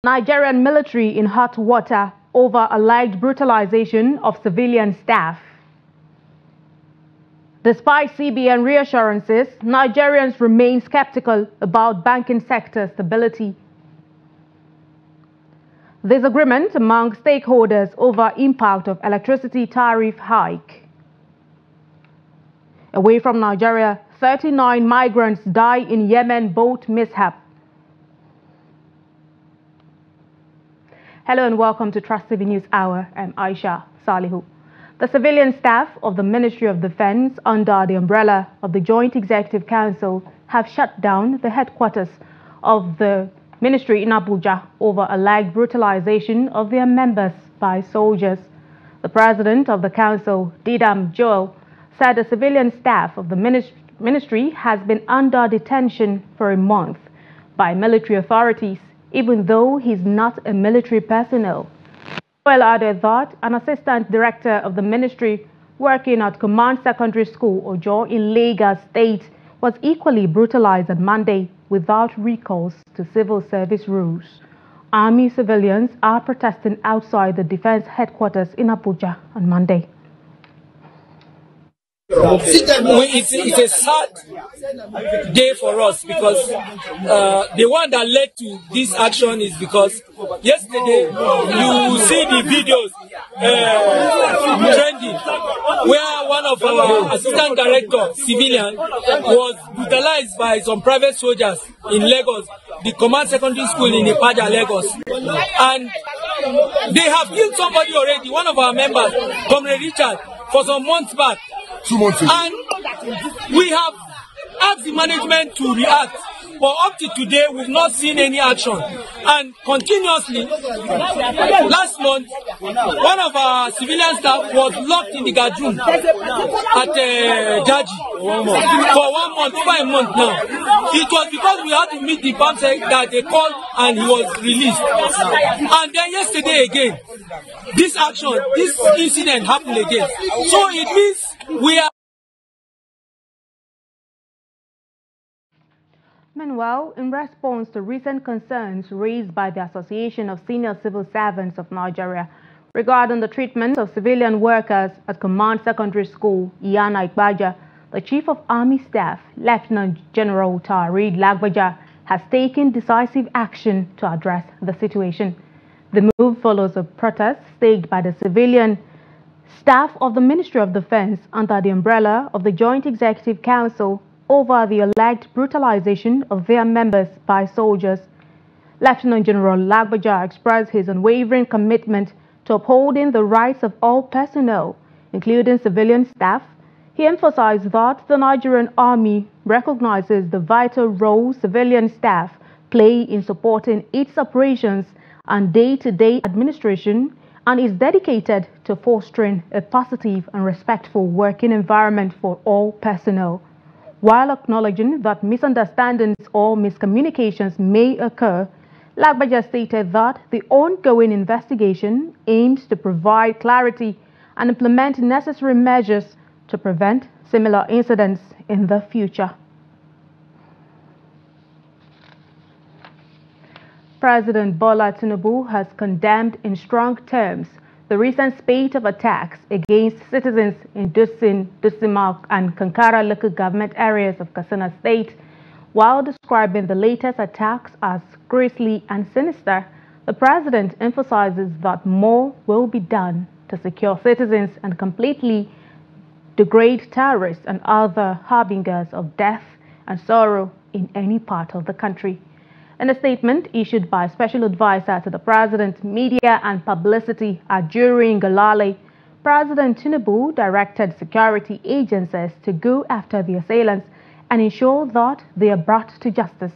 Nigerian military in hot water over alleged brutalization of civilian staff. Despite CBN reassurances, Nigerians remain skeptical about banking sector stability. Disagreement among stakeholders over impact of electricity tariff hike. Away from Nigeria, 39 migrants die in Yemen boat mishap. Hello and welcome to Trust TV News Hour. I'm Aisha Salihu. The civilian staff of the Ministry of Defense under the umbrella of the Joint Executive Council have shut down the headquarters of the ministry in Abuja over alleged brutalization of their members by soldiers. The president of the council, Didam Joel, said the civilian staff of the ministry has been under detention for a month by military authorities, even though he's not a military personnel. Joel added that an assistant director of the ministry working at Command Secondary School, Ojo, in Lagos State, was equally brutalized on Monday without recourse to civil service rules. Army civilians are protesting outside the defense headquarters in Abuja on Monday. It's a sad day for us because the one that led to this action is because yesterday you see the videos trending where one of our assistant director civilian was brutalized by some private soldiers in Lagos, the Command Secondary School in Ipaja, Lagos, and they have killed somebody already, one of our members, Comrade Richard, for some months back. 2 months ago. And we have asked the management to react, but up to today we've not seen any action. And continuously, last month, one of our civilian staff was locked in the guard room at Jaji for 1 month, over a month now. It was because we had to meet the PAMSEC that they called and he was released. And then yesterday again, this action, this incident happened again. So it means we are. Meanwhile, in response to recent concerns raised by the Association of Senior Civil Servants of Nigeria regarding the treatment of civilian workers at Command Secondary School, Iyana Ikbaja, the Chief of Army Staff, Lieutenant General Tarid Lagbaja, has taken decisive action to address the situation. The move follows a protest staged by the civilian staff of the Ministry of Defense under the umbrella of the Joint Executive Council over the alleged brutalization of their members by soldiers. Lieutenant General Lagbaja expressed his unwavering commitment to upholding the rights of all personnel, including civilian staff. He emphasized that the Nigerian Army recognizes the vital role civilian staff play in supporting its operations and day-to-day administration, and is dedicated to fostering a positive and respectful working environment for all personnel. While acknowledging that misunderstandings or miscommunications may occur, Lagbaja stated that the ongoing investigation aims to provide clarity and implement necessary measures to prevent similar incidents in the future. President Bola Tinubu has condemned in strong terms the recent spate of attacks against citizens in Dusin, Dusimak and Kankara local government areas of Katsina State. While describing the latest attacks as grisly and sinister, the president emphasizes that more will be done to secure citizens and completely degrade terrorists and other harbingers of death and sorrow in any part of the country. In a statement issued by Special Advisor to the President, Media and Publicity, Ajuri Ngalale, President Tinubu directed security agencies to go after the assailants and ensure that they are brought to justice.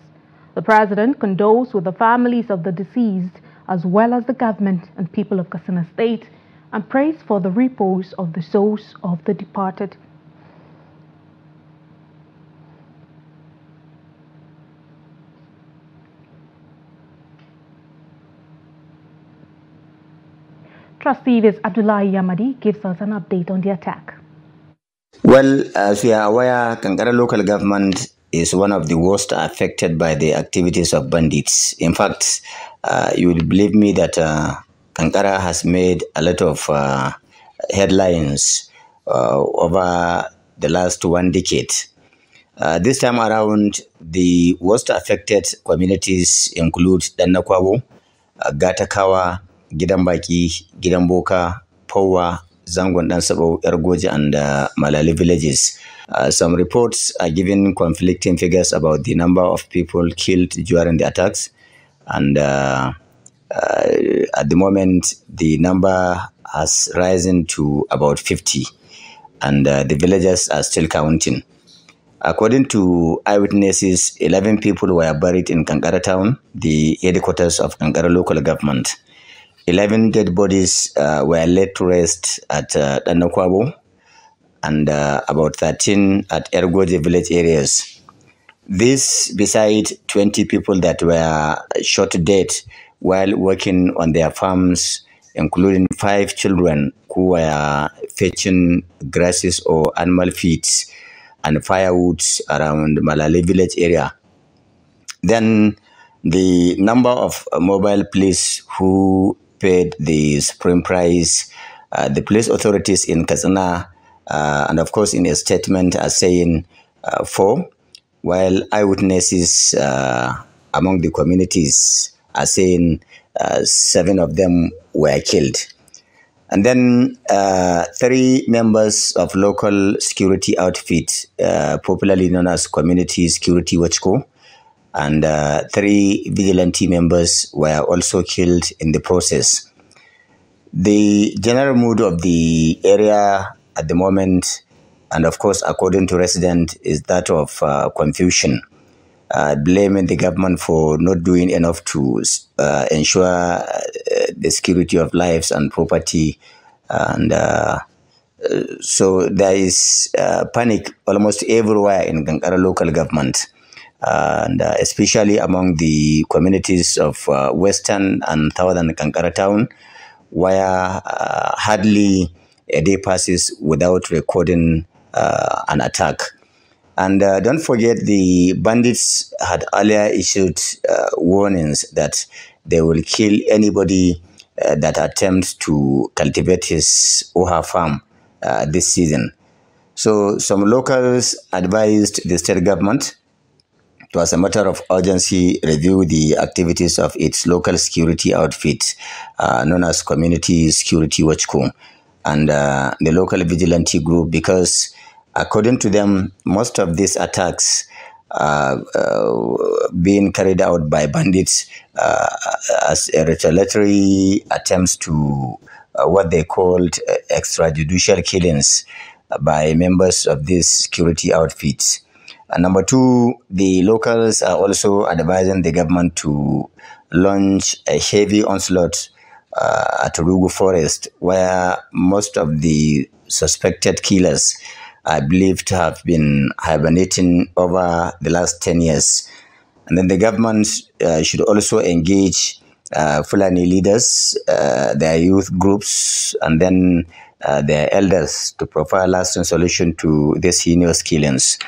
The President condoles with the families of the deceased as well as the government and people of Katsina State and prays for the repose of the souls of the departed. Trust TV's Abdullahi Yamadi gives us an update on the attack. Well, as we are aware, Kankara local government is one of the worst affected by the activities of bandits. In fact, you will believe me that Kankara has made a lot of headlines over the last 1 decade. This time around, the worst affected communities include Dannakwabo, Gatakawa, Gidambaki, Gidamboka, Powa, Zangon Dansabo, Ergoji, and Malali villages. Some reports are giving conflicting figures about the number of people killed during the attacks, and at the moment, the number has risen to about 50, and the villagers are still counting. According to eyewitnesses, 11 people were buried in Kankara town, the headquarters of Kankara local government. 11 dead bodies were laid to rest at Dannakwabo and about 13 at Ergoje village areas. This beside 20 people that were shot dead while working on their farms, including 5 children who were fetching grasses or animal feeds and firewood around Malali village area. Then the number of mobile police who paid the supreme price, the police authorities in Katsina, and of course in a statement are saying 4, while eyewitnesses among the communities are saying 7 of them were killed. And then 3 members of local security outfit, popularly known as Community Security Watch Co., and 3 vigilante members were also killed in the process. The general mood of the area at the moment, and of course according to residents, is that of confusion, blaming the government for not doing enough to ensure the security of lives and property. And so there is panic almost everywhere in Kankara local government, and especially among the communities of western and southern Kankara town, where hardly a day passes without recording an attack. And don't forget, the bandits had earlier issued warnings that they will kill anybody that attempts to cultivate his or her farm this season. So some locals advised the state government to, as a matter of urgency, review the activities of its local security outfit known as Community Security Watch Co. and the local vigilante group, because according to them, most of these attacks being carried out by bandits as a retaliatory attempts to what they called extrajudicial killings by members of these security outfits. And number 2, the locals are also advising the government to launch a heavy onslaught at Rugu Forest, where most of the suspected killers are believed to have been hibernating over the last 10 years. And then the government should also engage Fulani leaders, their youth groups, and then their elders to provide a lasting solution to these heinous killings.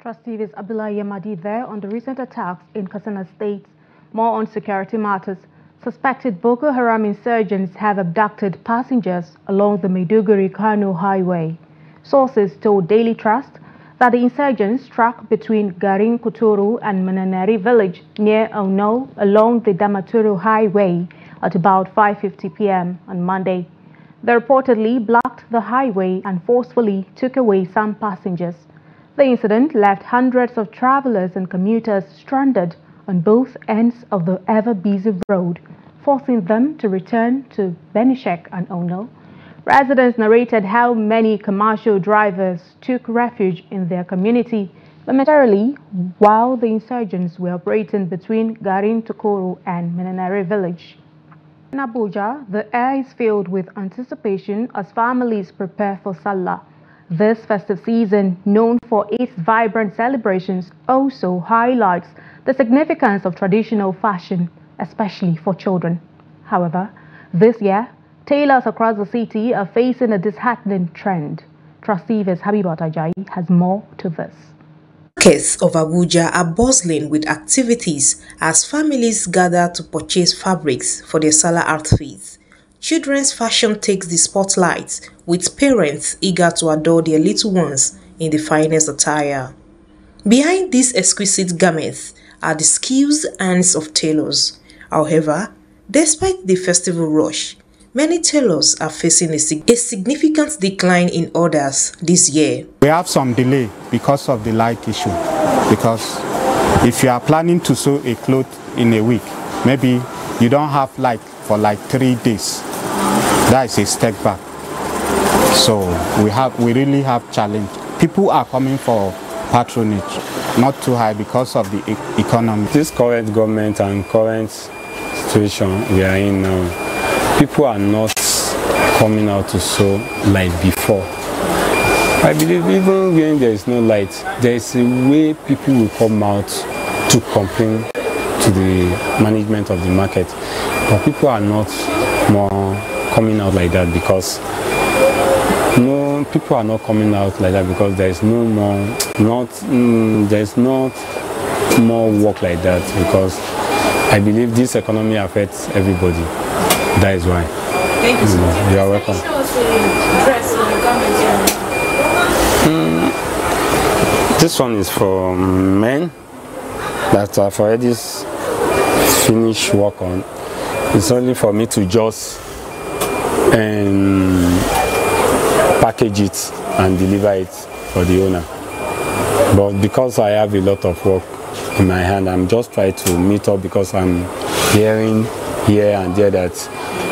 Trustee is Abdullah Yamadi there on the recent attacks in Katsina State. More on security matters. Suspected Boko Haram insurgents have abducted passengers along the Maiduguri-Kano highway. Sources told Daily Trust that the insurgents struck between Garin Kuturu and Mananeri village near Ono along the Damaturu highway at about 5:50 p.m. on Monday. They reportedly blocked the highway and forcefully took away some passengers. The incident left hundreds of travelers and commuters stranded on both ends of the ever-busy road, forcing them to return to Benishek and Ono. Residents narrated how many commercial drivers took refuge in their community momentarily while the insurgents were operating between Garin Tukuru and Menenere village. In Abuja, the air is filled with anticipation as families prepare for Salah. This festive season, known for its vibrant celebrations, also highlights the significance of traditional fashion, especially for children. However, this year, tailors across the city are facing a disheartening trend. Trustee Habibat Ajayi has more to this. Markets of Abuja are bustling with activities as families gather to purchase fabrics for their Salah outfits. Children's fashion takes the spotlight, with parents eager to adore their little ones in the finest attire. Behind these exquisite garments are the skills hands of tailors. However, despite the festival rush, many tailors are facing a significant decline in orders this year. We have some delay because of the light issue. Because if you are planning to sew a cloth in a week, maybe you don't have light for like 3 days. That is a step back. So we really have challenge. People are coming for patronage, not too high because of the economy. This current government and current situation we are in now, people are not coming out to sew like before. I believe even when there is no light, there is a way people will come out to complain to the management of the market. But people are not more coming out like that because people are not coming out like that because there is no more, there's not more work like that because I believe this economy affects everybody. That is why. Thank you so much. You are welcome. This one is for men that I've already finished work on. It's only for me to just package it and deliver it for the owner. But because I have a lot of work in my hand, I'm just trying to meet up because I'm hearing here and there that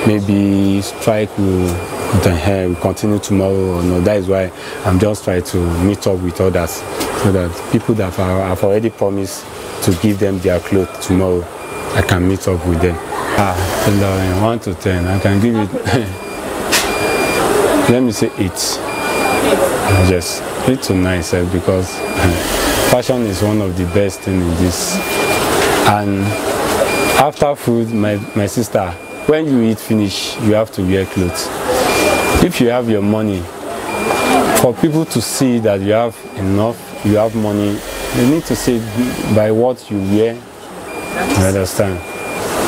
maybe strike will continue tomorrow or no. That is why I'm just trying to meet up with others so that people that have already promised to give them their clothes tomorrow, I can meet up with them. 1 to 10, I can give it. Let me say 8. Yes, 8 to 9, sir, because fashion is one of the best things in this. And after food, my sister, when you eat finish, you have to wear clothes. If you have your money, for people to see that you have enough, you have money, you need to see by what you wear. You understand?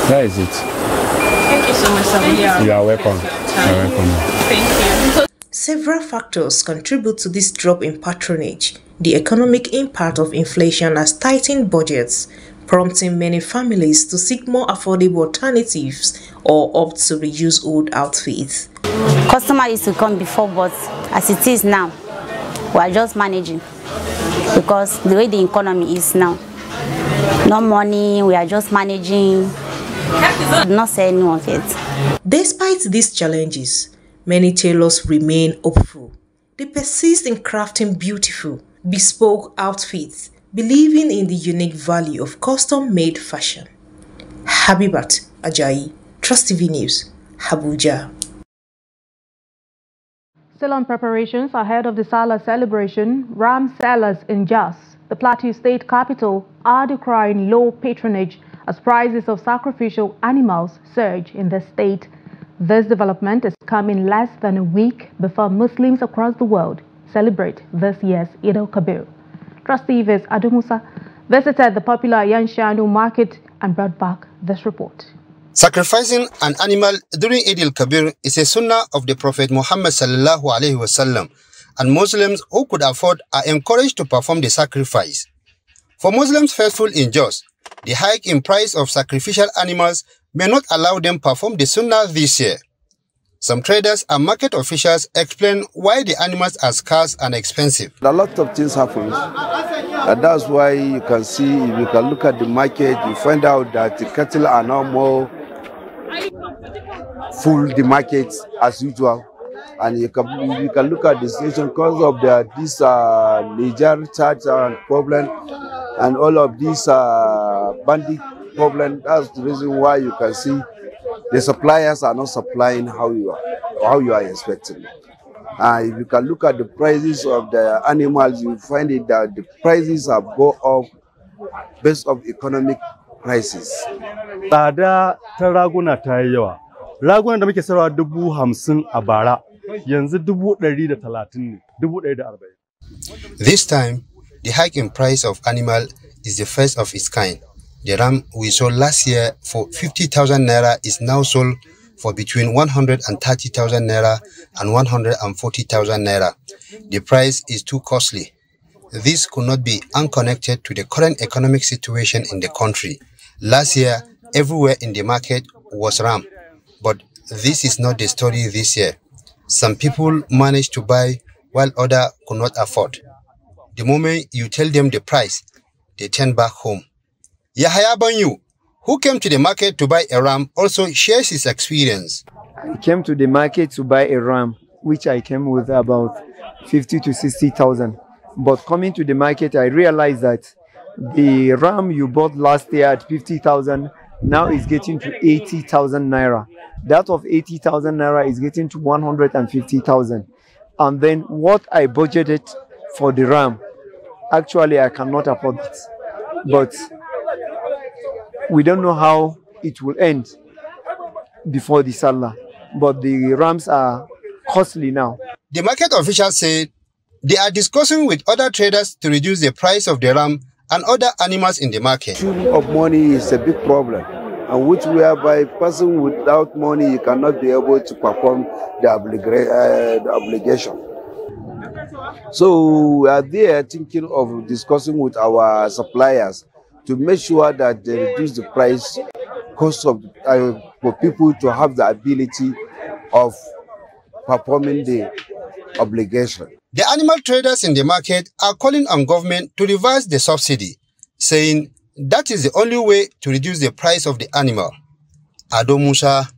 That is it. Thank you so much, sir. You are welcome. You are welcome. Thank you. Several factors contribute to this drop in patronage. The economic impact of inflation has tightened budgets, prompting many families to seek more affordable alternatives or opt to reuse old outfits. Customer used to come before, but as it is now, we are just managing because the way the economy is now, no money, we are just managing, not selling any of it. Despite these challenges, many tailors remain hopeful. They persist in crafting beautiful, bespoke outfits, believing in the unique value of custom-made fashion. Habibat Ajayi, Trust TV News, Abuja. Still on preparations ahead of the Salah celebration, ram sellers in Jos, the Plateau State capital, are decrying low patronage as prices of sacrificial animals surge in the state. This development is coming less than a week before Muslims across the world celebrate this year's Eid al-Kabir. Trustee Adumusa visited the popular Yanshanu market and brought back this report. Sacrificing an animal during Eid al-Kabir is a sunnah of the Prophet Muhammad sallallahu alaihi wasallam, and Muslims who could afford are encouraged to perform the sacrifice. For Muslims faithful in Jos, the hike in price of sacrificial animals may not allow them perform the sunnah this year. Some traders and market officials explain why the animals are scarce and expensive. A lot of things happen, and that's why you can see, if you can look at the market, you find out that the cattle are now more full the market as usual. And you can look at the situation because of this Niger charge problem and all of these bandit problem. That's the reason why you can see the suppliers are not supplying how you are expecting. If you can look at the prices of the animals, you find it that the prices have gone up based on economic prices. Tsada ta raguna ta yi yawa. Ragunan da muke sayarwa 50,000 a bara yanzu 130 ne, 140. This time, the hike in price of animal is the first of its kind. The ram we sold last year for 50,000 naira is now sold for between 130,000 naira and 140,000 naira. The price is too costly. This could not be unconnected to the current economic situation in the country. Last year, everywhere in the market was ram, but this is not the story this year. Some people managed to buy while others could not afford. The moment you tell them the price, they turn back home. Yahaya Banyu, who came to the market to buy a ram, also shares his experience. I came to the market to buy a ram, which I came with about 50 to 60,000. But coming to the market, I realized that the ram you bought last year at 50,000 now is getting to 80,000 naira. That of 80,000 naira is getting to 150,000. And then what I budgeted for the ram, actually I cannot afford it. But we don't know how it will end before the Salah. But the rams are costly now. The market officials said they are discussing with other traders to reduce the price of the ram and other animals in the market. Issue of money is a big problem, and which whereby person without money cannot be able to perform the obligation. So we are there thinking of discussing with our suppliers to make sure that they reduce the price cost of for people to have the ability of performing the obligation. The animal traders in the market are calling on government to reverse the subsidy, saying that is the only way to reduce the price of the animal. Ado Musa,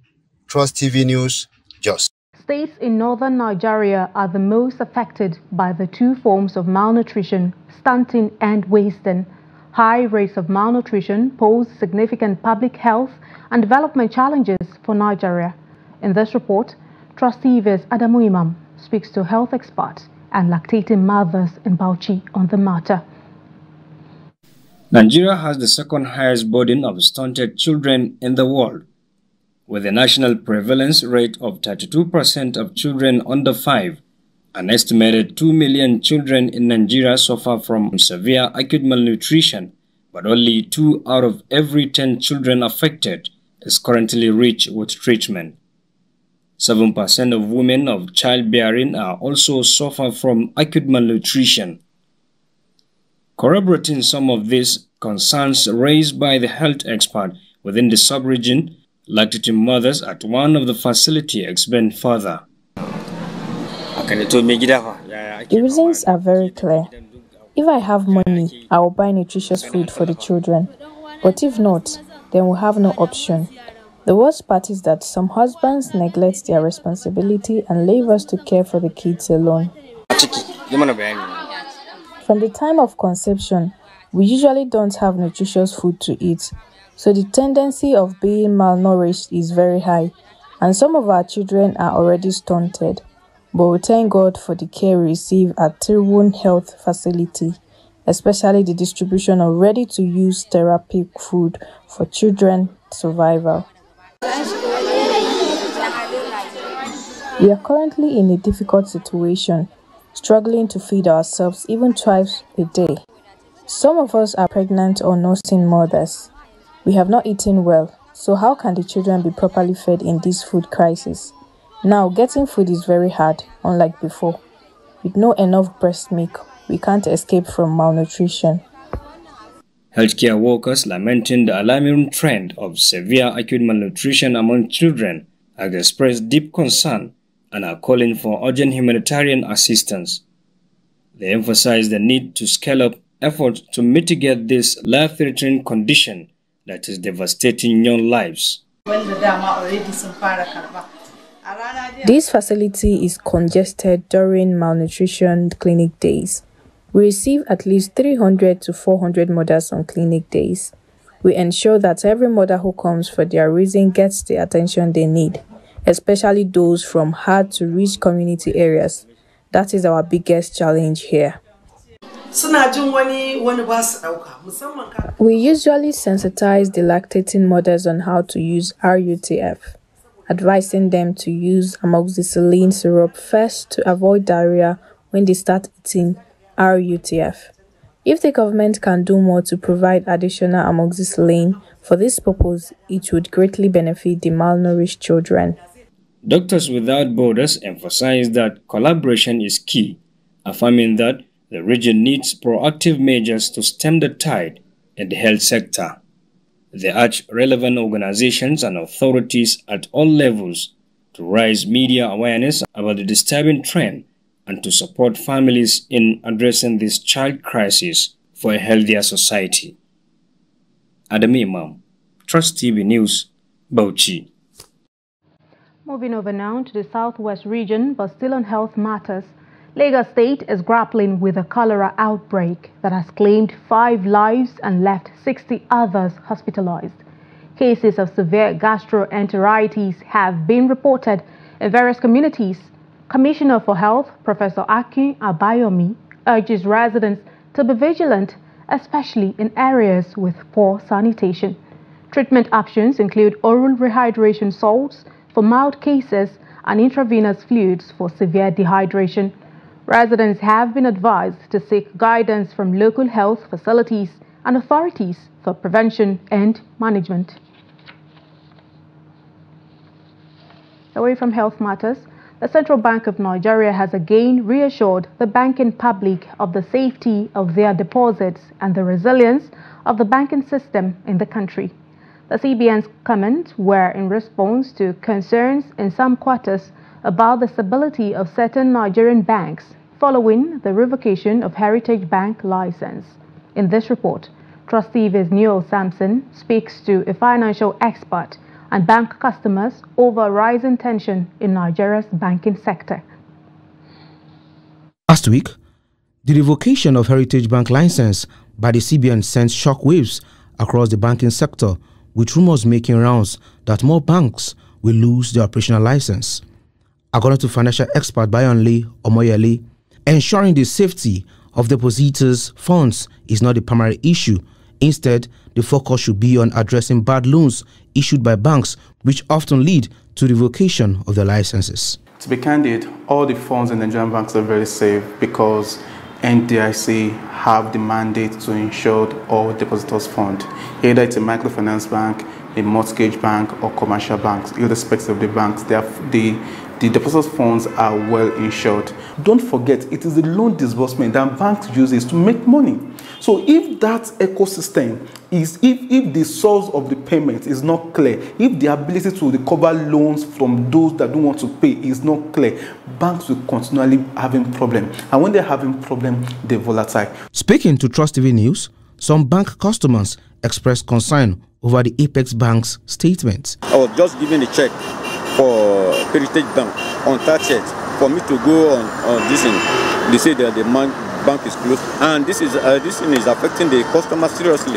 Trust TV News, Jos. States in northern Nigeria are the most affected by the two forms of malnutrition, stunting and wasting. High rates of malnutrition pose significant public health and development challenges for Nigeria. In this report, Trust TV's Adamu Imam speaks to health experts and lactating mothers in Bauchi on the matter. Nigeria has the second highest burden of stunted children in the world, with a national prevalence rate of 32% of children under 5. An estimated 2 million children in Nigeria suffer from severe acute malnutrition, but only 2 out of every 10 children affected is currently rich with treatment. 7% of women of childbearing are also suffer from acute malnutrition. Corroborating some of these concerns raised by the health expert within the sub-region, lactating mothers at one of the facility explained further. The reasons are very clear. If I have money, I will buy nutritious food for the children. But if not, then we'll have no option. The worst part is that some husbands neglect their responsibility and leave us to care for the kids alone. From the time of conception, we usually don't have nutritious food to eat, so the tendency of being malnourished is very high, and some of our children are already stunted. But we thank God for the care we receive at Tirwun Health Facility, especially the distribution of ready-to-use therapeutic food for children's survival. We are currently in a difficult situation, struggling to feed ourselves even twice a day. Some of us are pregnant or nursing mothers. We have not eaten well, so how can the children be properly fed in this food crisis? Now, getting food is very hard, unlike before. With no enough breast milk, we can't escape from malnutrition. Healthcare workers lamenting the alarming trend of severe acute malnutrition among children have expressed deep concern and are calling for urgent humanitarian assistance. They emphasize the need to scale up efforts to mitigate this life-threatening condition that is devastating young lives. This facility is congested during malnutrition clinic days. We receive at least 300 to 400 mothers on clinic days. We ensure that every mother who comes for their reason gets the attention they need, especially those from hard-to-reach community areas. That is our biggest challenge here. We usually sensitize the lactating mothers on how to use RUTF. advising them to use amoxicillin syrup first to avoid diarrhea when they start eating RUTF. If the government can do more to provide additional amoxicillin for this purpose, it would greatly benefit the malnourished children. Doctors Without Borders emphasize that collaboration is key, affirming that the region needs proactive measures to stem the tide in the health sector. They urge relevant organizations and authorities at all levels to raise media awareness about the disturbing trend and to support families in addressing this child crisis for a healthier society. Adam Imam, Trust TV News, Bauchi. Moving over now to the southwest region, but still on health matters, Lagos State is grappling with a cholera outbreak that has claimed 5 lives and left 60 others hospitalized. Cases of severe gastroenteritis have been reported in various communities. Commissioner for Health, Professor Akin Abayomi, urges residents to be vigilant, especially in areas with poor sanitation. Treatment options include oral rehydration salts for mild cases and intravenous fluids for severe dehydration. Residents have been advised to seek guidance from local health facilities and authorities for prevention and management. Away from health matters, the Central Bank of Nigeria has again reassured the banking public of the safety of their deposits and the resilience of the banking system in the country. The CBN's comments were in response to concerns in some quarters about the stability of certain Nigerian banks following the revocation of Heritage Bank license. In this report, Trust TV's Newell Sampson speaks to a financial expert and bank customers over rising tension in Nigeria's banking sector. Last week, the revocation of Heritage Bank license by the CBN sent shockwaves across the banking sector, with rumors making rounds that more banks will lose their operational license. According to financial expert Bayonle Omoyele, ensuring the safety of depositors' funds is not the primary issue. Instead, the focus should be on addressing bad loans issued by banks, which often lead to revocation of their licenses. To be candid, all the funds in Nigerian banks are very safe because NDIC have the mandate to insure all depositors' funds. Either it's a microfinance bank, a mortgage bank, or commercial banks, irrespective of the banks, the depositors' funds are well insured. Don't forget, it is the loan disbursement that banks use to make money. So if that ecosystem is, if the source of the payment is not clear, if the ability to recover loans from those that don't want to pay is not clear, banks will continually having problem. And when they're having problem, they're volatile. Speaking to Trust TV News, some bank customers expressed concern over the Apex Bank's statement. I was just given a check for Heritage Bank on 30th for me to go on this thing. They say that the bank is closed, and this thing is affecting the customer seriously.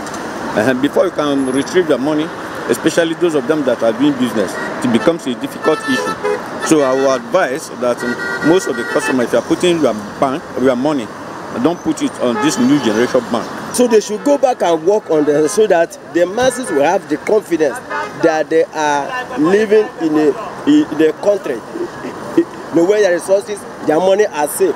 And before you can retrieve your money, especially those of them that are doing business, it becomes a difficult issue. So I will advise that most of the customers, if you are putting your money, don't put it on this new generation bank. So they should go back and work on them so that the masses will have the confidence that they are living in a country where their resources, their money are safe.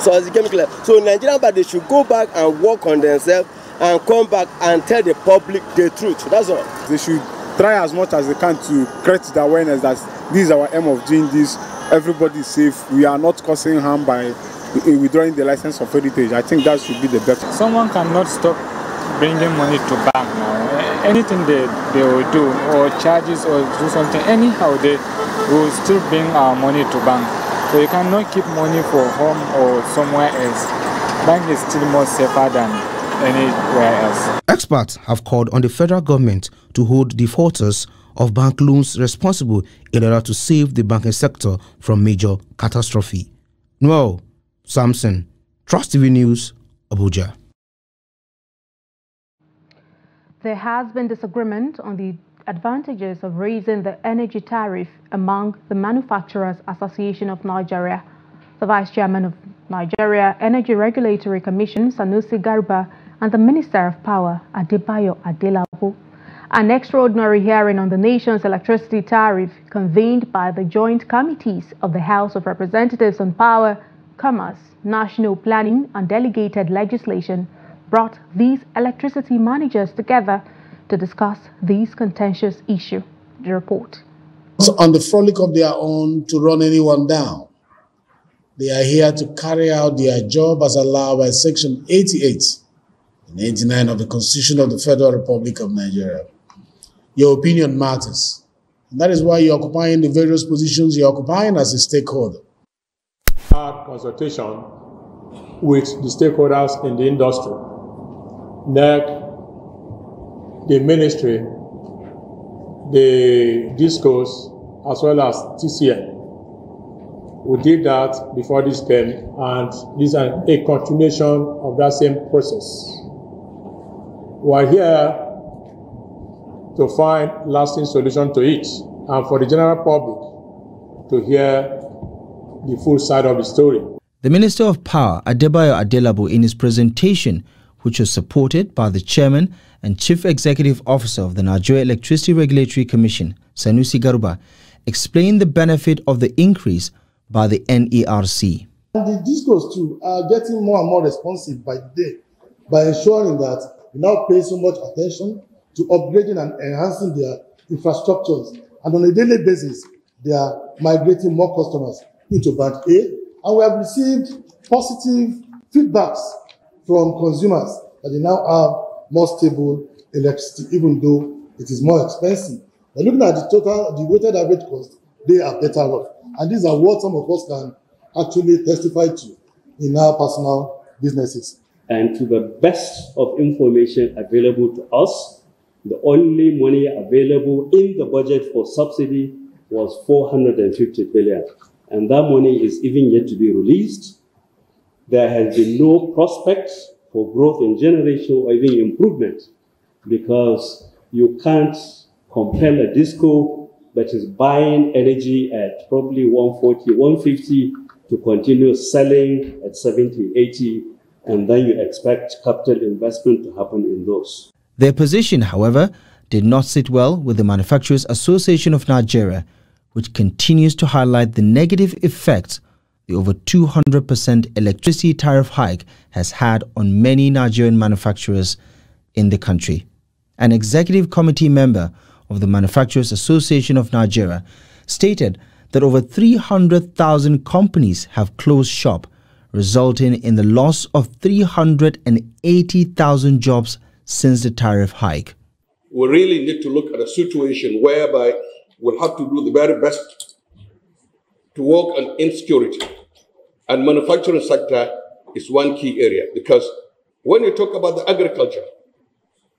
So as it became clear, so Nigerian bank, they should go back and work on themselves and come back and tell the public the truth. That's all. They should try as much as they can to create the awareness that this is our aim of doing this. Everybody is safe. We are not causing harm by withdrawing the license of Heritage. I think that should be the best. Someone cannot stop bringing money to bank now. Anything they will do, or charges, or do something, anyhow they will still bring our money to bank. So you cannot keep money for home or somewhere else. Bank is still more safer than anywhere else. Experts have called on the federal government to hold defaulters of bank loans responsible in order to save the banking sector from major catastrophe. Newell Sampson, Trust TV News, Abuja. There has been disagreement on the advantages of raising the energy tariff among the Manufacturers Association of Nigeria. The Vice Chairman of Nigeria Energy Regulatory Commission, Sanusi Garba, and the Minister of Power, Adebayo Adelabu, An extraordinary hearing on the nation's electricity tariff convened by the joint committees of the House of Representatives on Power, Commerce, National Planning and Delegated Legislation brought these electricity managers together to discuss this contentious issue. The report. On the frolic of their own to run anyone down. They are here to carry out their job as allowed by Section 88 and 89 of the Constitution of the Federal Republic of Nigeria. Your opinion matters. And that is why you're occupying the various positions you're occupying as a stakeholder. Our consultation with the stakeholders in the industry, NERC, the ministry, the discourse, as well as TCN. We did that before this came, and this is a continuation of that same process. We're here to find lasting solution to it, and for the general public to hear the full side of the story. The Minister of Power, Adebayo Adelabo, in his presentation, which was supported by the Chairman and Chief Executive Officer of the Nigeria Electricity Regulatory Commission, Sanusi Garuba, explained the benefit of the increase by the NERC. And the discos too are getting more and more responsive by the day by ensuring that we now pay so much attention to upgrading and enhancing their infrastructures. And on a daily basis, they are migrating more customers into Band A. And we have received positive feedbacks from consumers that they now have more stable electricity, even though it is more expensive. But looking at the weighted average cost, they are better off. And these are what some of us can actually testify to in our personal businesses. And to the best of information available to us, the only money available in the budget for subsidy was 450 billion. And that money is even yet to be released. There has been no prospects for growth in generation or even improvement, because you can't compel a disco that is buying energy at probably 140, 150 to continue selling at 70, 80, and then you expect capital investment to happen in those. Their position, however, did not sit well with the Manufacturers Association of Nigeria, which continues to highlight the negative effects the over 200% electricity tariff hike has had on many Nigerian manufacturers in the country. An executive committee member of the Manufacturers Association of Nigeria stated that over 300,000 companies have closed shop, resulting in the loss of 380,000 jobs since the tariff hike. We really need to look at a situation whereby we'll have to do the very best to work on insecurity. And manufacturing sector is one key area, because when you talk about the agriculture,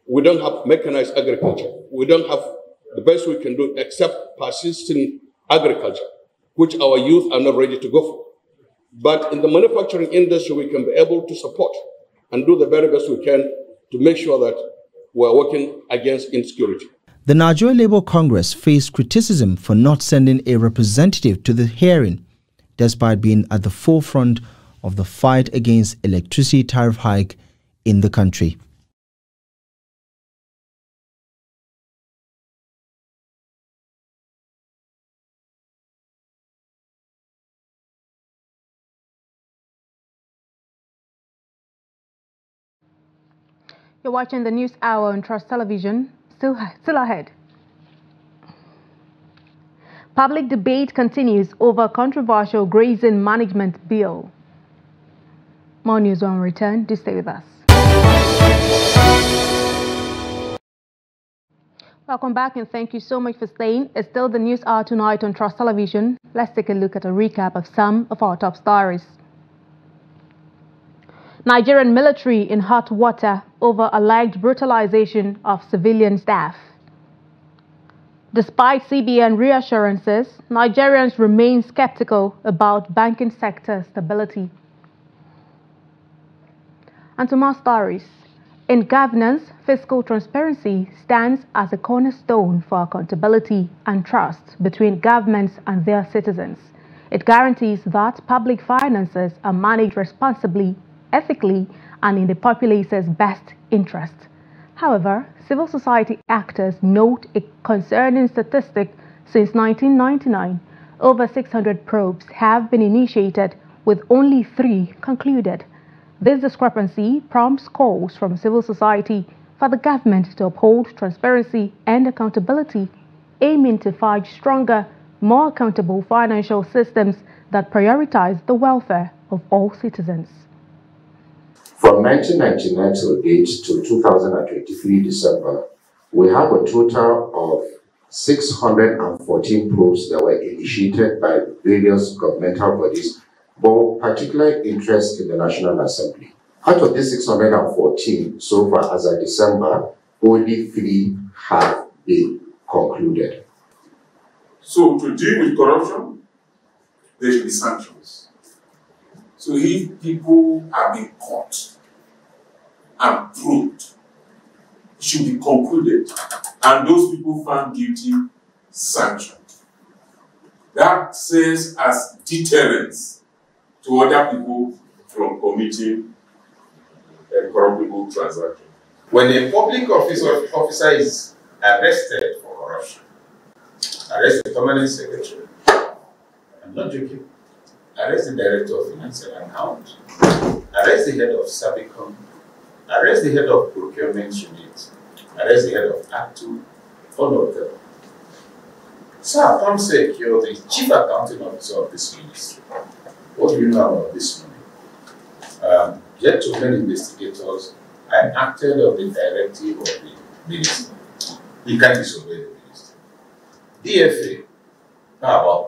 we don't have mechanized agriculture. We don't have the best we can do except persistent agriculture, which our youth are not ready to go for. But in the manufacturing industry, we can be able to support and do the very best we can to make sure that we're working against insecurity. The Nigeria Labour Congress faced criticism for not sending a representative to the hearing, despite being at the forefront of the fight against electricity tariff hike in the country. You're watching the News Hour on Trust Television. Still ahead. Public debate continues over controversial grazing management bill. More news when we return. Do stay with us. Welcome back and thank you so much for staying. It's still the News Hour tonight on Trust Television. Let's take a look at a recap of some of our top stories. Nigerian military in hot water over alleged brutalization of civilian staff. Despite CBN reassurances, Nigerians remain skeptical about banking sector stability. And to more stories. In governance, fiscal transparency stands as a cornerstone for accountability and trust between governments and their citizens. It guarantees that public finances are managed responsibly, ethically, and in the populace's best interest. However, civil society actors note a concerning statistic. Since 1999, over 600 probes have been initiated, with only 3 concluded. This discrepancy prompts calls from civil society for the government to uphold transparency and accountability, aiming to forge stronger, more accountable financial systems that prioritize the welfare of all citizens. From 1999 till date to 2023 December, we have a total of 614 probes that were initiated by various governmental bodies, but particular interest in the National Assembly. Out of these 614, so far as of December, only 3 have been concluded. So to deal with corruption, there should be sanctions. So if people have been caught and proved, it should be concluded, and those people found guilty, sanctioned. That serves as deterrence to other people from committing a corruptible transaction. When a public officer is arrested for corruption, arrest the permanent secretary, I'm not joking, arrest the director of finance and account, arrest the head of Sabicom, arrest the head of procurement unit, arrest the head of ACTU, all of them. Sir Tom Sek, you're the chief accounting officer of this ministry. What do you know about this money? Yet to many investigators, I acted on the directive of the minister. You can't disobey the minister. DFA,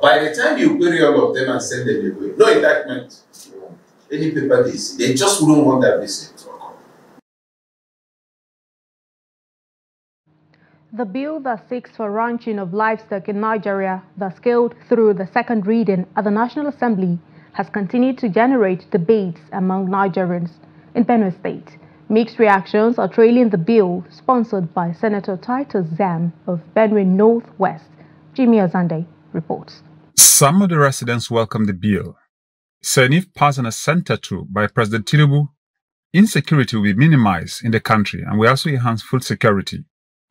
by the time you query all of them and send them away, no indictment, any paper they see, they just wouldn't want that visit to occur. The bill that seeks for ranching of livestock in Nigeria that scaled through the second reading at the National Assembly has continued to generate debates among Nigerians. In Benue State, mixed reactions are trailing the bill sponsored by Senator Titus Zam of Benue Northwest. Jimmy Azande reports. Some of the residents welcome the bill, saying if passed and assented to by President Tinubu, insecurity will be minimized in the country and will also enhance food security.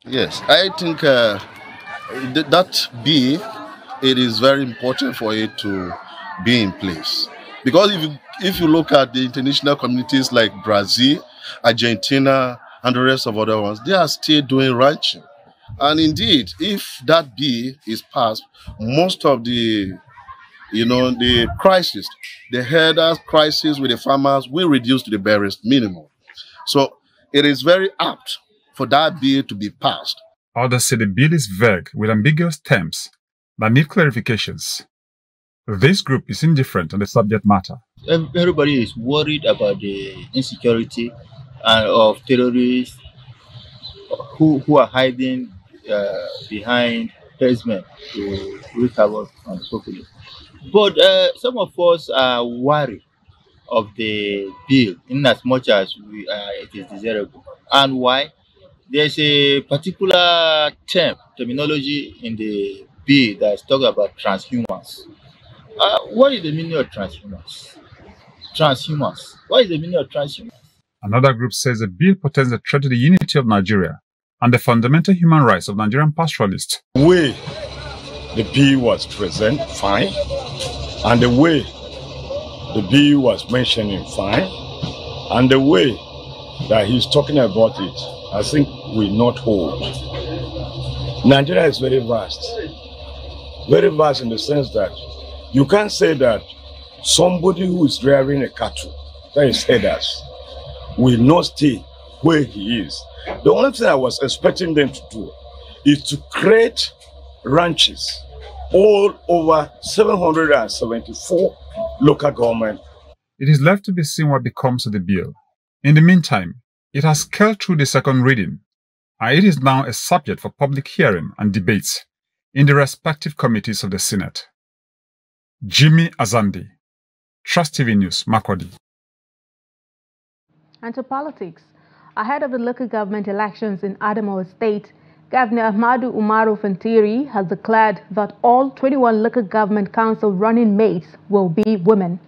Yes, I think that bill, it is very important for it to be in place. Because if you look at the international communities like Brazil, Argentina, and the rest of other ones, they are still doing ranching. And indeed, if that bill is passed, most of the crisis, the herders' crisis with the farmers will reduce to the barest minimum. So it is very apt for that bill to be passed. Others say the bill is vague with ambiguous terms that need clarifications. This group is indifferent on the subject matter. Everybody is worried about the insecurity of terrorists who are hiding behind herdsmen to wreak havoc on the populace. But some of us are worried of the bill in as much as it is desirable. And why? There's a particular terminology in the bill that talks about transhumans. What is the meaning of transhumans? Transhumans. What is the meaning of transhumans? Another group says the bill portends a threat to the unity of Nigeria and the fundamental human rights of Nigerian pastoralists. The way the bill was present, fine. And the way the bill was mentioning, fine. And the way that he's talking about it, I think will not hold. Nigeria is very vast. Very vast in the sense that you can't say that somebody who is rearing a cattle, that is herders, will not stay where he is. The only thing I was expecting them to do is to create ranches all over 774 local government. It is left to be seen what becomes of the bill. In the meantime, it has scaled through the second reading, and it is now a subject for public hearing and debates in the respective committees of the Senate. Jimmy Azandi, Trust TV News, Makurdi. And to politics. Ahead of the local government elections in Adamawa State, Governor Ahmadu Umaru Fintiri has declared that all 21 local government council running mates will be women.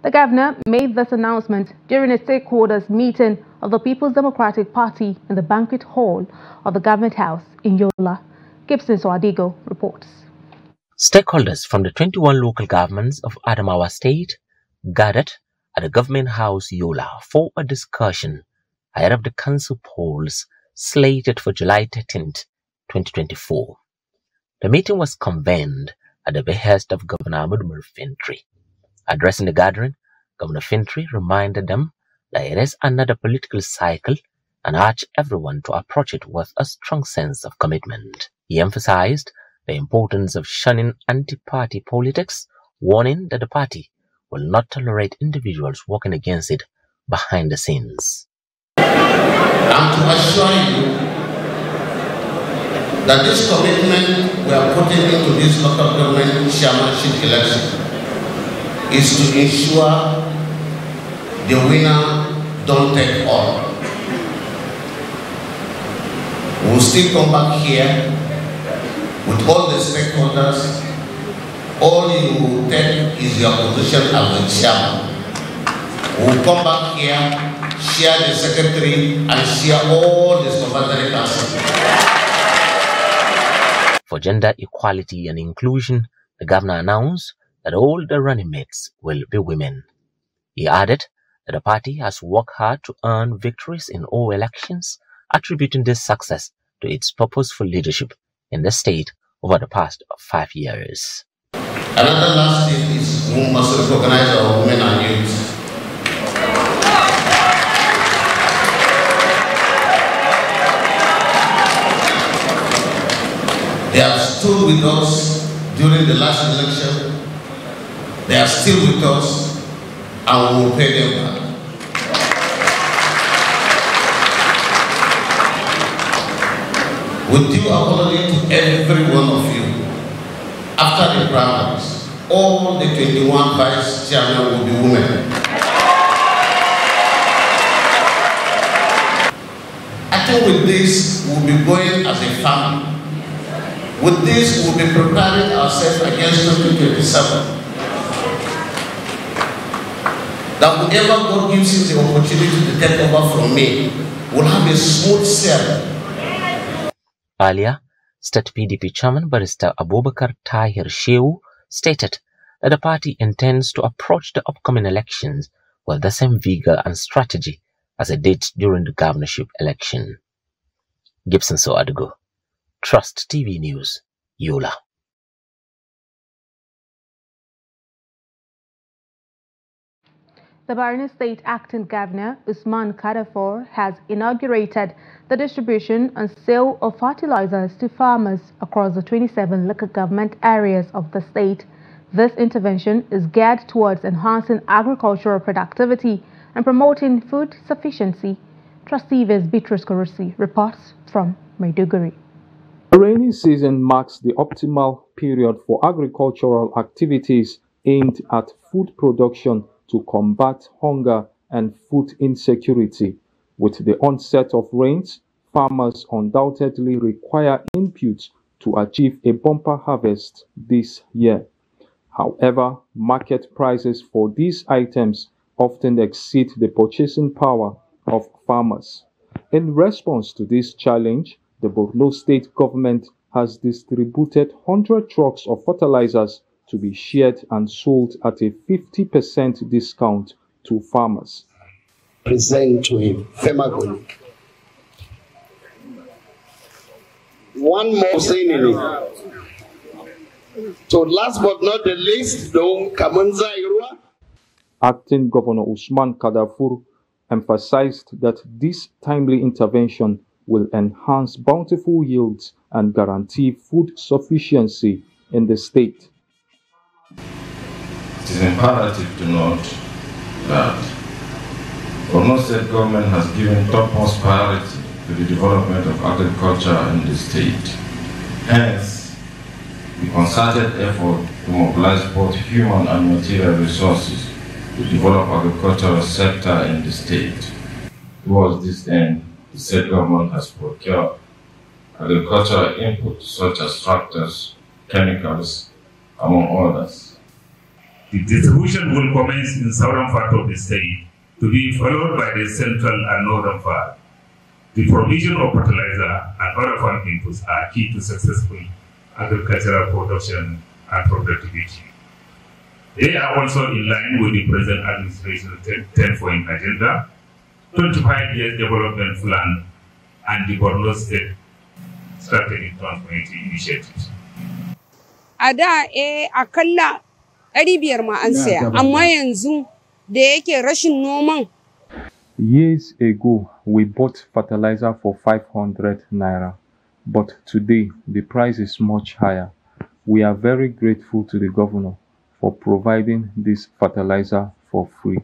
The governor made this announcement during a stakeholders meeting of the People's Democratic Party in the banquet hall of the Government House in Yola. Gibson Swadigo reports. Stakeholders from the 21 local governments of Adamawa State gathered at the Government House Yola for a discussion ahead of the council polls slated for July 13, 2024. The meeting was convened at the behest of Governor Ahmad Fintri. Addressing the gathering, Governor Fintri reminded them that it is another political cycle and urged everyone to approach it with a strong sense of commitment. He emphasized the importance of shunning anti-party politics, warning that the party will not tolerate individuals working against it behind the scenes. And to assure you that this commitment we are putting into this local government chairmanship election is to ensure the winner don't take all. We will still come back here with all the stakeholders. All you will take is your position as the chairman. We will come back here, share the secretary, and share all the supervisory council. For gender equality and inclusion, the governor announced that all the running mates will be women. He added that the party has worked hard to earn victories in all elections, attributing this success to its purposeful leadership in the state over the past 5 years. Another last thing is we must recognize our women and youth. They have stood with us during the last election. They are still with us, and we will pay them back. With due apology to every one of you, after the primaries, all the 21 vice chairmen will be women. I think with this, we'll be going as a family. With this, we'll be preparing ourselves against 2027. That whoever God gives him the opportunity to take over from me will have a smooth sail. Earlier, State PDP Chairman Barrister Abubakar Tahir Shehu stated that the party intends to approach the upcoming elections with the same vigor and strategy as it did during the governorship election. Gibson Soadugo, Trust TV News, Yola. The Borno State Acting Governor Usman Kadafor has inaugurated the distribution and sale of fertilizers to farmers across the 27 local government areas of the state. This intervention is geared towards enhancing agricultural productivity and promoting food sufficiency. Trust TV's Beatrice Korosi reports from Maiduguri. The rainy season marks the optimal period for agricultural activities aimed at food production to combat hunger and food insecurity. With the onset of rains, farmers undoubtedly require inputs to achieve a bumper harvest this year. However, market prices for these items often exceed the purchasing power of farmers. In response to this challenge, the Borno State government has distributed 100 trucks of fertilizers to be shared and sold at a 50% discount to farmers. Present to him, Femagoni. One more thing in it. So last but not the least, Kamanza Irua. Acting Governor Usman Kadafor emphasized that this timely intervention will enhance bountiful yields and guarantee food sufficiency in the state. It is imperative to note that Borno State government has given topmost priority to the development of agriculture in the state. Hence, the concerted effort to mobilize both human and material resources to develop agricultural sector in the state. Towards this end, the state government has procured agricultural inputs such as tractors, chemicals, among others. The distribution will commence in southern part of the state to be followed by the central and northern part. The provision of fertilizer and other farm inputs are key to successful agricultural production and productivity. They are also in line with the present administration's 10-point agenda, 25 years development plan, and the Borno State Strategic Transformation Initiative. Ada akalla 500 ma an saya, amma yanzu da yake rashin noman. Years ago, we bought fertilizer for 500 naira, but today the price is much higher. We are very grateful to the governor for providing this fertilizer for free.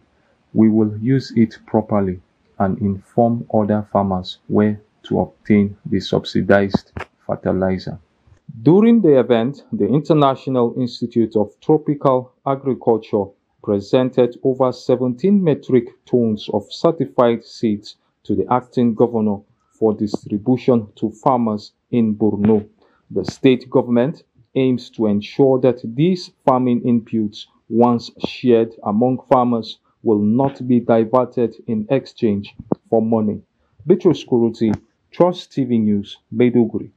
We will use it properly and inform other farmers where to obtain the subsidized fertilizer. During the event, the International Institute of Tropical Agriculture presented over 17 metric tons of certified seeds to the acting governor for distribution to farmers in Borno. The state government aims to ensure that these farming inputs, once shared among farmers, will not be diverted in exchange for money. Bitrus Kuruti, Trust TV News, Maiduguri.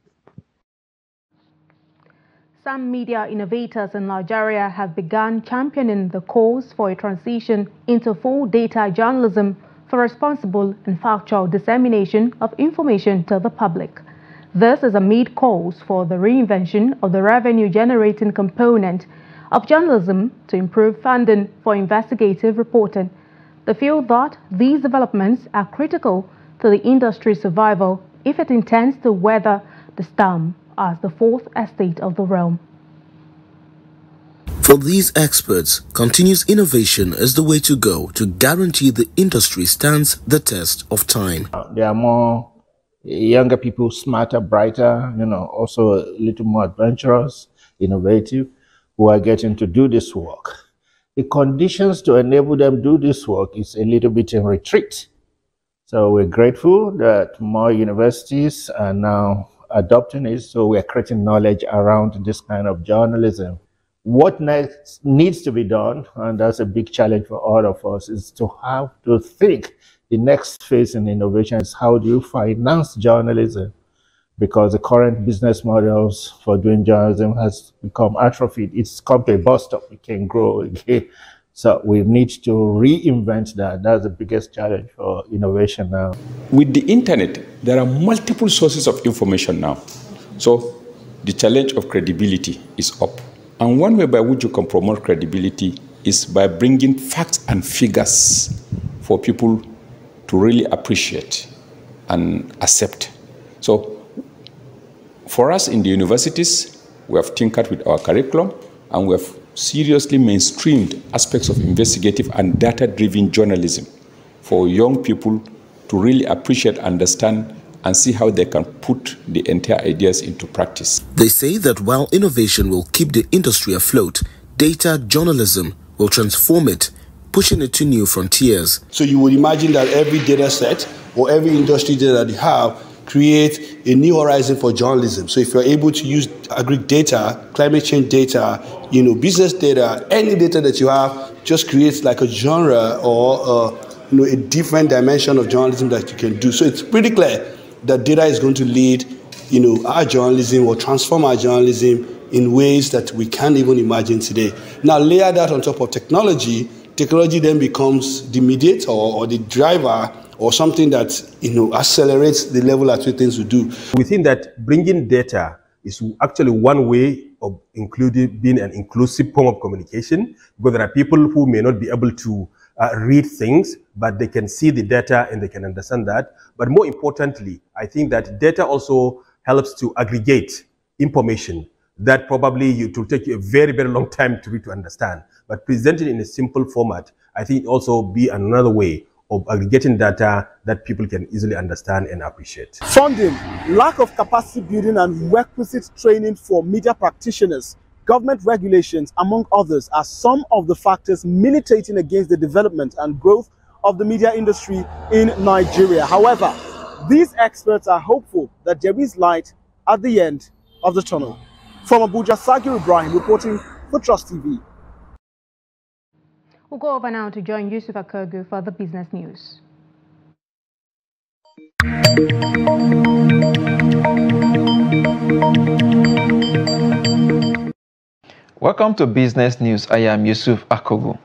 Some media innovators in Nigeria have begun championing the cause for a transition into full data journalism for responsible and factual dissemination of information to the public. This is amid calls for the reinvention of the revenue-generating component of journalism to improve funding for investigative reporting. They feel that these developments are critical to the industry's survival if it intends to weather the storm as the fourth estate of the realm. For these experts, continuous innovation is the way to go to guarantee the industry stands the test of time. There are more younger people, smarter, brighter, also a little more adventurous, innovative, who are getting to do this work. The conditions to enable them to do this work is a little bit in retreat. So we're grateful that more universities are now adopting it, so we're creating knowledge around this kind of journalism. What next needs to be done, and that's a big challenge for all of us, is to have to think the next phase in innovation is how do you finance journalism? Because the current business models for doing journalism has become atrophied. It's come to a bus stop. It can grow again. So we need to reinvent that. That's the biggest challenge for innovation now. With the internet, there are multiple sources of information now. So the challenge of credibility is up. And one way by which you can promote credibility is by bringing facts and figures for people to really appreciate and accept. So for us in the universities, we have tinkered with our curriculum and we have seriously mainstreamed aspects of investigative and data-driven journalism for young people to really appreciate, understand, and see how they can put the entire ideas into practice. They say that while innovation will keep the industry afloat, data journalism will transform it, pushing it to new frontiers. So you would imagine that every data set or every industry data that you have create a new horizon for journalism. So if you're able to use agri data, climate change data, business data, any data that you have, just creates like a genre or a different dimension of journalism that you can do. So it's pretty clear that data is going to lead, our journalism or transform our journalism in ways that we can't even imagine today. Now layer that on top of technology. Technology then becomes the mediator or the driver or something that accelerates the level at which things will do. We think that bringing data is actually one way of being an inclusive form of communication, because there are people who may not be able to read things, but they can see the data and they can understand that. But more importantly, I think that data also helps to aggregate information that probably it will take you a very, very long time to understand. But presented in a simple format, I think also be another way of aggregating data that people can easily understand and appreciate. Funding, lack of capacity building and requisite training for media practitioners, government regulations, among others, are some of the factors militating against the development and growth of the media industry in Nigeria. However, these experts are hopeful that there is light at the end of the tunnel. From Abuja, Sagir Ibrahim reporting for Trust TV. We'll go over now to join Yusuf Akogu for the business news. Welcome to Business News. I am Yusuf Akogu.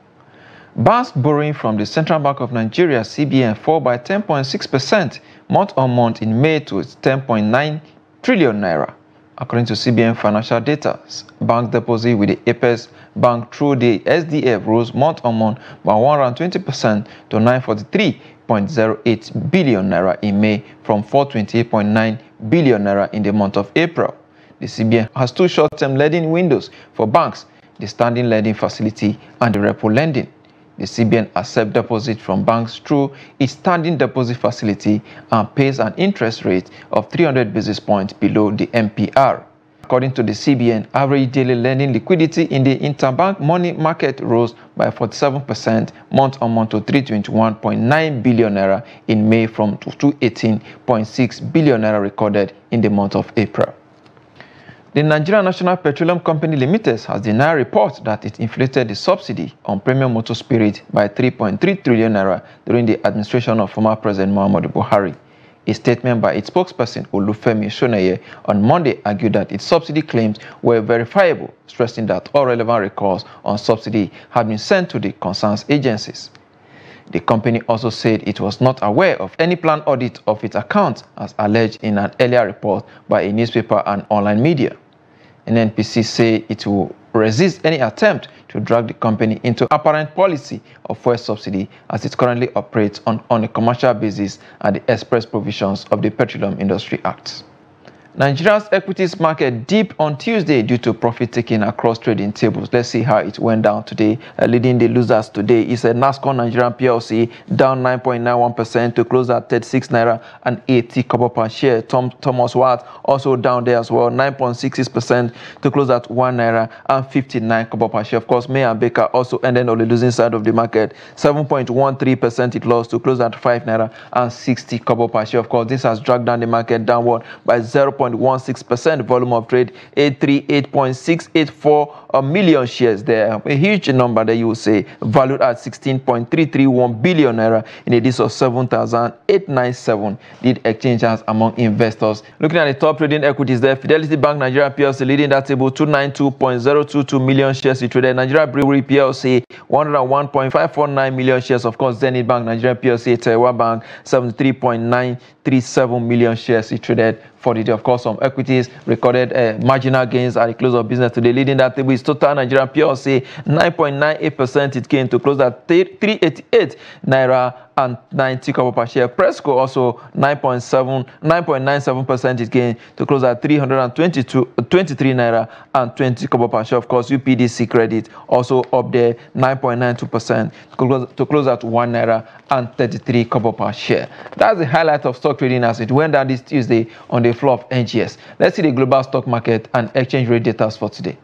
Banks borrowing from the Central Bank of Nigeria (CBN) fall by 10.6% month-on-month in May to 10.9 trillion naira. According to CBN financial data, bank deposit with the Apex Bank through the SDF rose month-on-month by 120% to 943.08 billion naira in May from 428.9 billion naira in the month of April. The CBN has two short-term lending windows for banks, the standing lending facility and the repo lending. The CBN accepts deposits from banks through its standing deposit facility and pays an interest rate of 300 basis points below the MPR. According to the CBN, average daily lending liquidity in the interbank money market rose by 47% month-on-month to 321.9 billion naira in May from 218.6 billion naira recorded in the month of April. The Nigerian National Petroleum Company Limited has denied reports that it inflated the subsidy on premium motor spirit by 3.3 trillion naira during the administration of former President Muhammadu Buhari. A statement by its spokesperson Olufemi Shoneye on Monday argued that its subsidy claims were verifiable, stressing that all relevant records on subsidy had been sent to the concerned agencies. The company also said it was not aware of any planned audit of its accounts as alleged in an earlier report by a newspaper and online media. NNPC say it will resist any attempt to drag the company into apparent policy of fuel subsidy as it currently operates on a commercial basis and the express provisions of the Petroleum Industry Act. Nigeria's equities market dipped on Tuesday due to profit-taking across trading tables. Let's see how it went down today. Leading the losers today is a NASCON Nigerian PLC, down 9.91% to close at 36 naira and 80 kobo per share. Thomas Watt also down there as well, 9.66% to close at 1 naira and 59 kobo per share. Of course, May and Baker also ended on the losing side of the market, 7.13% it lost to close at 5 naira and 60 kobo per share. Of course, this has dragged down the market downward by 0.16%. Volume of trade 838.684 million shares there. A huge number that you will say, valued at 16.331 billion naira in a list of 7,897 lead exchanges among investors. Looking at the top trading equities there, Fidelity Bank Nigeria PLC leading that table, 292.022 million shares it traded. Nigeria Brewery PLC 101.549 million shares. Of course, Zenith Bank Nigeria PLC, Tewa Bank 73.937 million shares it traded for the day. Of course, some equities recorded marginal gains at the close of business today. Leading that table is Total Nigerian PLC, 9.98% it came to close at 388 naira and 90 kobo per share. Presco also 9.97% it gained to close at 323 naira and 20 kobo per share. Of course, UPDC Credit also up there, 9.92% to close at 1 naira and 33 kobo per share. That's the highlight of stock trading as it went down this Tuesday on the floor of NGS. Let's see the global stock market and exchange rate data for today.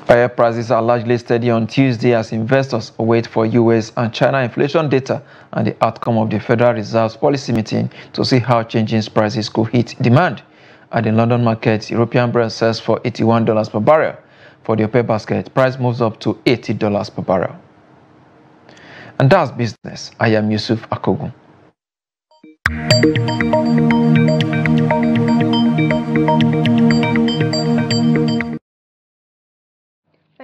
Oil prices are largely steady on Tuesday as investors await for US and China inflation data and the outcome of the Federal Reserve's policy meeting to see how changing prices could hit demand. At the London market, European Brent sells for $81 per barrel. For the OPEC basket, price moves up to $80 per barrel. And that's business. I am Yusuf Akogu.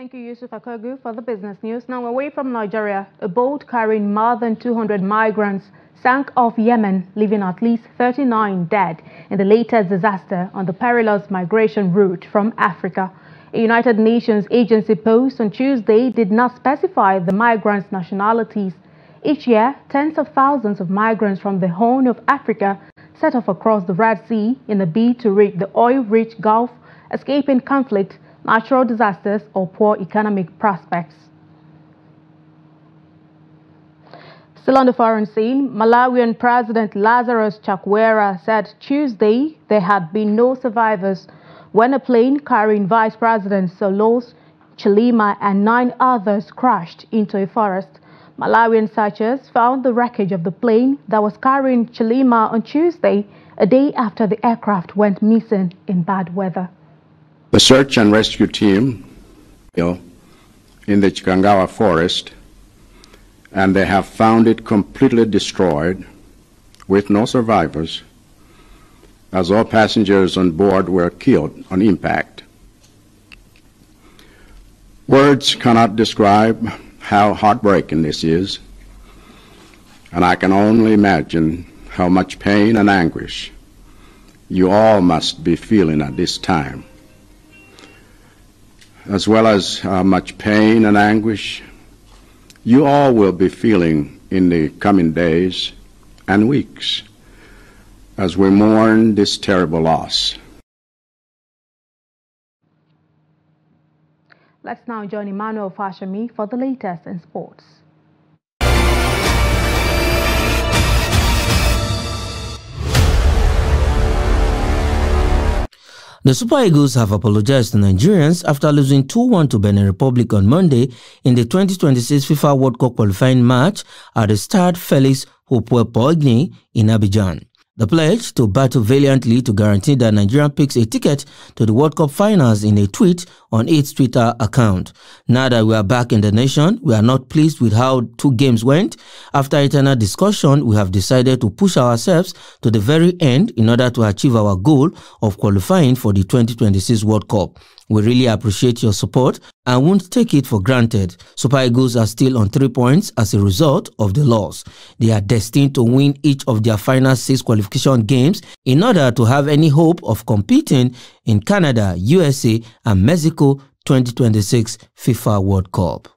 Thank you, Yusuf Akogu, for the business news. Now, away from Nigeria, a boat carrying more than 200 migrants sank off Yemen, leaving at least 39 dead in the latest disaster on the perilous migration route from Africa. A United Nations agency post on Tuesday did not specify the migrants' nationalities. Each year, tens of thousands of migrants from the Horn of Africa set off across the Red Sea in a bid to reach the oil-rich Gulf, escaping conflict, natural disasters, or poor economic prospects. Still on the foreign scene, Malawian President Lazarus Chakwera said Tuesday there had been no survivors when a plane carrying Vice President Solos Chilima and 9 others crashed into a forest. Malawian searchers found the wreckage of the plane that was carrying Chilima on Tuesday, a day after the aircraft went missing in bad weather. The search and rescue team in the Chikangawa forest, and they have found it completely destroyed with no survivors, as all passengers on board were killed on impact. Words cannot describe how heartbreaking this is, and I can only imagine how much pain and anguish you all must be feeling at this time, as well as how much pain and anguish you all will be feeling in the coming days and weeks as we mourn this terrible loss. Let's now join Emmanuel Fashami for the latest in sports. The Super Eagles have apologized to Nigerians after losing 2-1 to Benin Republic on Monday in the 2026 FIFA World Cup qualifying match at the Stade Felix Houphouët-Boigny in Abidjan. The pledge to battle valiantly to guarantee that Nigeria picks a ticket to the World Cup finals in a tweet on its Twitter account. Now that we are back in the nation, we are not pleased with how 2 games went. After internal discussion, we have decided to push ourselves to the very end in order to achieve our goal of qualifying for the 2026 World Cup. We really appreciate your support and won't take it for granted. Super Eagles are still on 3 points as a result of the loss. They are destined to win each of their final 6 qualification games in order to have any hope of competing in Canada, USA, and Mexico 2026 FIFA World Cup.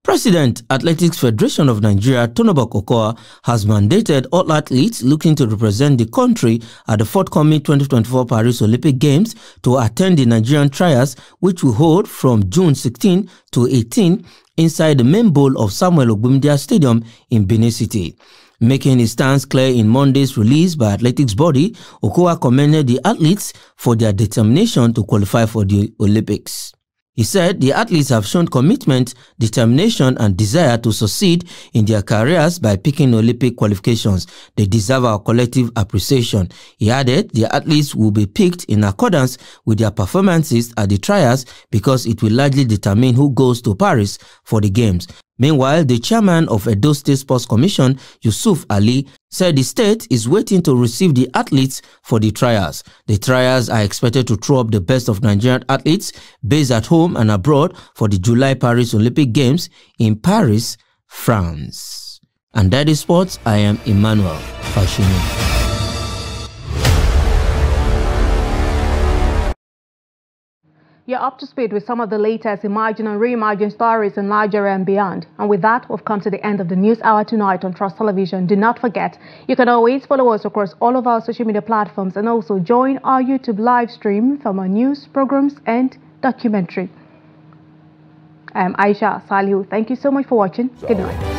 President, Athletics Federation of Nigeria, Tinubu Okowa, has mandated all athletes looking to represent the country at the forthcoming 2024 Paris Olympic Games to attend the Nigerian trials, which will hold from June 16 to 18 inside the main bowl of Samuel Ogbundia Stadium in Benin City. Making his stance clear in Monday's release by athletics body, Okowa commended the athletes for their determination to qualify for the Olympics. He said the athletes have shown commitment, determination, and desire to succeed in their careers by picking Olympic qualifications. They deserve our collective appreciation. He added the athletes will be picked in accordance with their performances at the trials because it will largely determine who goes to Paris for the games. Meanwhile, the chairman of Edo State Sports Commission, Yusuf Ali, said the state is waiting to receive the athletes for the trials. The trials are expected to throw up the best of Nigerian athletes based at home and abroad for the July Paris Olympic Games in Paris, France. And that is sports. I am Emmanuel Fashimi. You're up to speed with some of the latest emerging and reimagined stories in Nigeria and beyond. And with that, we've come to the end of the news hour tonight on Trust Television. Do not forget, you can always follow us across all of our social media platforms and also join our YouTube live stream from our news, programs, and documentary. I am Aisha Salihu. Thank you so much for watching. Good night.